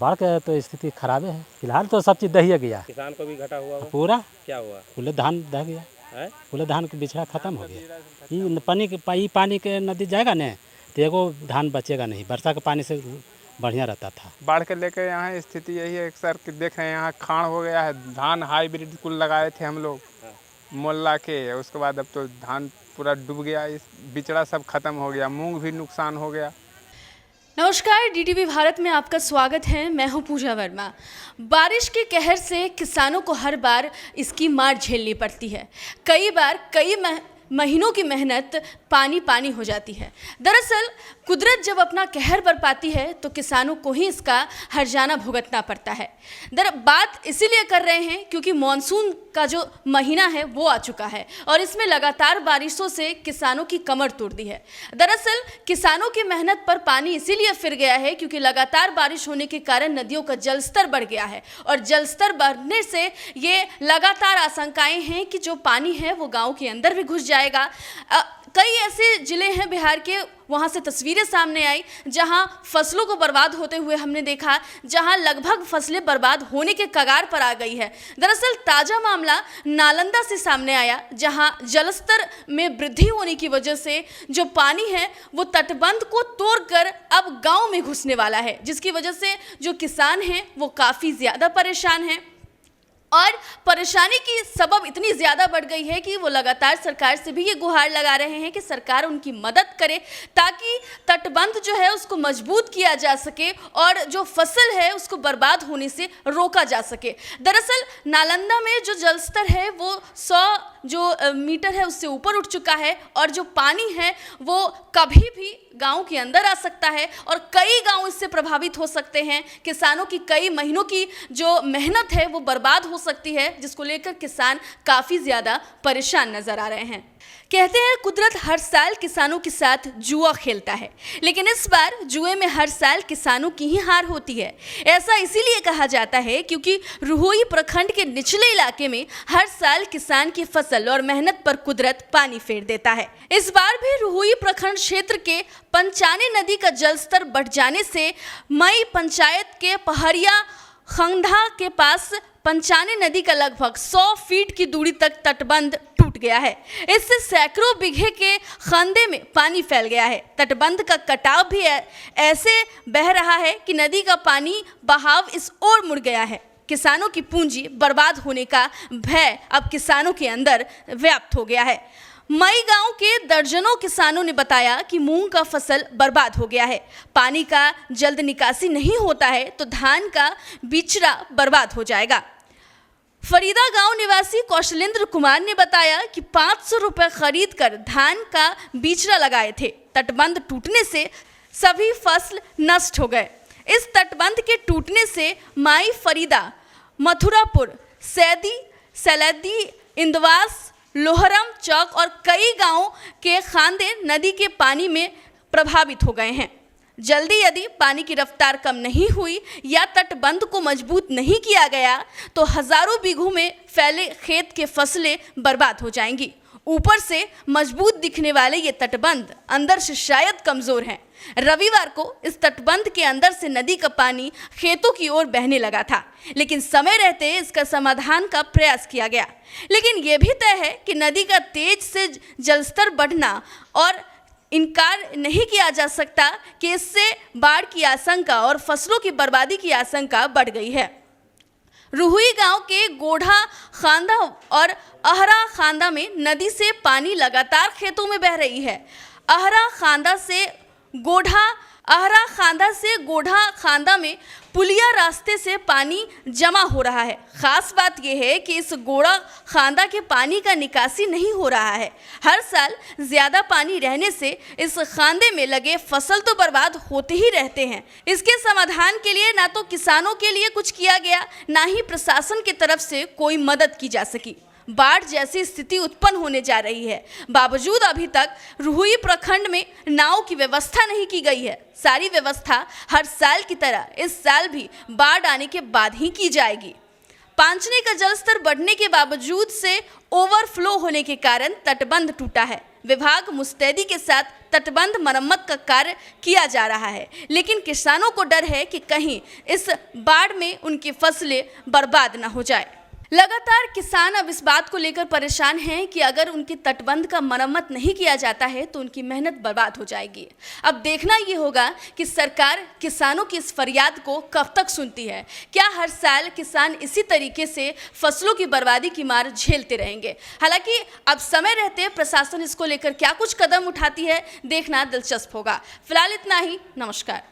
बाढ़ का तो स्थिति खराब है, फिलहाल तो सब चीज़ दहिया गया। किसान को भी घटा हुआ होगा। पूरा क्या हुआ पूरे धान दह गया है? पूरे धान के बिछड़ा खत्म हो गया। ये पानी के नदी जाएगा न तो एगो धान बचेगा नहीं। वर्षा के पानी से बढ़िया रहता था। बाढ़ के लेकर यहाँ स्थिति यही है सर कि देख रहे हैं यहाँ खाड़ हो गया है। धान हाइब्रिड कुल लगाए थे हम लोग मोल्ला के, उसके बाद अब तो धान पूरा डूब गया, इस बिचड़ा सब खत्म हो गया, मूंग भी नुकसान हो गया। नमस्कार, डीटीवी भारत में आपका स्वागत है। मैं हूं पूजा वर्मा। बारिश के कहर से किसानों को हर बार इसकी मार झेलनी पड़ती है। कई बार कई महीनों की मेहनत पानी पानी हो जाती है। दरअसल कुदरत जब अपना कहर बरपाती है तो किसानों को ही इसका हर्जाना भुगतना पड़ता है। बात इसीलिए कर रहे हैं क्योंकि मॉनसून का जो महीना है वो आ चुका है और इसमें लगातार बारिशों से किसानों की कमर तोड़ दी है। दरअसल किसानों की मेहनत पर पानी इसीलिए फिर गया है क्योंकि लगातार बारिश होने के कारण नदियों का जलस्तर बढ़ गया है और जलस्तर बढ़ने से ये लगातार आशंकाएं हैं कि जो पानी है वो गाँव के अंदर भी घुस जाएगा। कई ऐसे ज़िले हैं बिहार के, वहाँ से तस्वीरें सामने आई जहाँ फसलों को बर्बाद होते हुए हमने देखा, जहाँ लगभग फसलें बर्बाद होने के कगार पर आ गई है। दरअसल ताज़ा मामला नालंदा से सामने आया जहाँ जलस्तर में वृद्धि होने की वजह से जो पानी है वो तटबंध को तोड़कर अब गांव में घुसने वाला है, जिसकी वजह से जो किसान हैं वो काफ़ी ज़्यादा परेशान हैं और परेशानी की सबब इतनी ज़्यादा बढ़ गई है कि वो लगातार सरकार से भी ये गुहार लगा रहे हैं कि सरकार उनकी मदद करे ताकि तटबंध जो है उसको मजबूत किया जा सके और जो फसल है उसको बर्बाद होने से रोका जा सके। दरअसल नालंदा में जो जलस्तर है वो 100 मीटर है उससे ऊपर उठ चुका है और जो पानी है वो कभी भी गांव के अंदर आ सकता है और कई गांव इससे प्रभावित हो सकते हैं। किसानों की कई महीनों की जो मेहनत है वो बर्बाद हो सकती है, जिसको लेकर किसान काफ़ी ज़्यादा परेशान नज़र आ रहे हैं। कहते हैं कुदरत हर साल किसानों के साथ जुआ खेलता है, लेकिन इस बार जुए में हर साल किसानों की ही हार होती है। ऐसा इसीलिए कहा जाता है क्योंकि रुहुई प्रखंड के निचले इलाके में हर साल किसान की फसल और मेहनत पर कुदरत पानी फेर देता है। इस बार भी रुहुई प्रखंड क्षेत्र के पंचानी नदी का जलस्तर बढ़ जाने से मई पंचायत के पहरिया खंगधा के पास पंचानी नदी का लगभग 100 फीट की दूरी तक तटबंध टूट गया है। इससे सैकड़ों बीघे के खंदे में पानी फैल गया है। तटबंध का कटाव भी ऐसे बह रहा है कि नदी का पानी बहाव इस ओर मुड़ गया है। किसानों की पूंजी बर्बाद होने का भय अब किसानों के अंदर व्याप्त हो गया है। मई गांव के दर्जनों किसानों ने बताया कि मूंग का फसल बर्बाद हो गया है। पानी का जल्द निकासी नहीं होता है तो धान का बिचड़ा बर्बाद हो जाएगा। फरीदा गांव निवासी कौशलेंद्र कुमार ने बताया कि 500 रुपये खरीद कर धान का बिचड़ा लगाए थे। तटबंध टूटने से सभी फसल नष्ट हो गए। इस तटबंध के टूटने से माई फरीदा, मथुरापुर, सैदी, इंदवास, लोहरम चौक और कई गांवों के खांदे नदी के पानी में प्रभावित हो गए हैं। जल्दी यदि पानी की रफ्तार कम नहीं हुई या तटबंध को मजबूत नहीं किया गया तो हजारों बीघों में फैले खेत के फसलें बर्बाद हो जाएंगी। ऊपर से मजबूत दिखने वाले ये तटबंध अंदर से शायद कमज़ोर हैं। रविवार को इस तटबंध के अंदर से नदी का पानी खेतों की ओर बहने लगा था, लेकिन समय रहते इसका समाधान का प्रयास किया गया। लेकिन ये भी तय है कि नदी का तेज से जलस्तर बढ़ना और इनकार नहीं किया जा सकता कि इससे बाढ़ की आशंका और फसलों की बर्बादी की आशंका बढ़ गई है। रुहुई गांव के गोढ़ा खांदा और अहरा खांदा में नदी से पानी लगातार खेतों में बह रही है। अहरा खांदा से गोढ़ा खांदा में पुलिया रास्ते से पानी जमा हो रहा है। खास बात यह है कि इस गोढ़ा खांदा के पानी का निकासी नहीं हो रहा है। हर साल ज़्यादा पानी रहने से इस खांदे में लगे फसल तो बर्बाद होते ही रहते हैं। इसके समाधान के लिए ना तो किसानों के लिए कुछ किया गया, ना ही प्रशासन की तरफ से कोई मदद की जा सकी। बाढ़ जैसी स्थिति उत्पन्न होने जा रही है, बावजूद अभी तक रुहुई प्रखंड में नाव की व्यवस्था नहीं की गई है। सारी व्यवस्था हर साल की तरह इस साल भी बाढ़ आने के बाद ही की जाएगी। पांचने का जलस्तर बढ़ने के बावजूद से ओवरफ्लो होने के कारण तटबंध टूटा है। विभाग मुस्तैदी के साथ तटबंध मरम्मत का कार्य किया जा रहा है, लेकिन किसानों को डर है कि कहीं इस बाढ़ में उनकी फसलें बर्बाद न हो जाए। लगातार किसान अब इस बात को लेकर परेशान हैं कि अगर उनकी तटबंध का मरम्मत नहीं किया जाता है तो उनकी मेहनत बर्बाद हो जाएगी। अब देखना ये होगा कि सरकार किसानों की इस फरियाद को कब तक सुनती है। क्या हर साल किसान इसी तरीके से फसलों की बर्बादी की मार झेलते रहेंगे? हालांकि अब समय रहते प्रशासन इसको लेकर क्या कुछ कदम उठाती है, देखना दिलचस्प होगा। फिलहाल इतना ही। नमस्कार।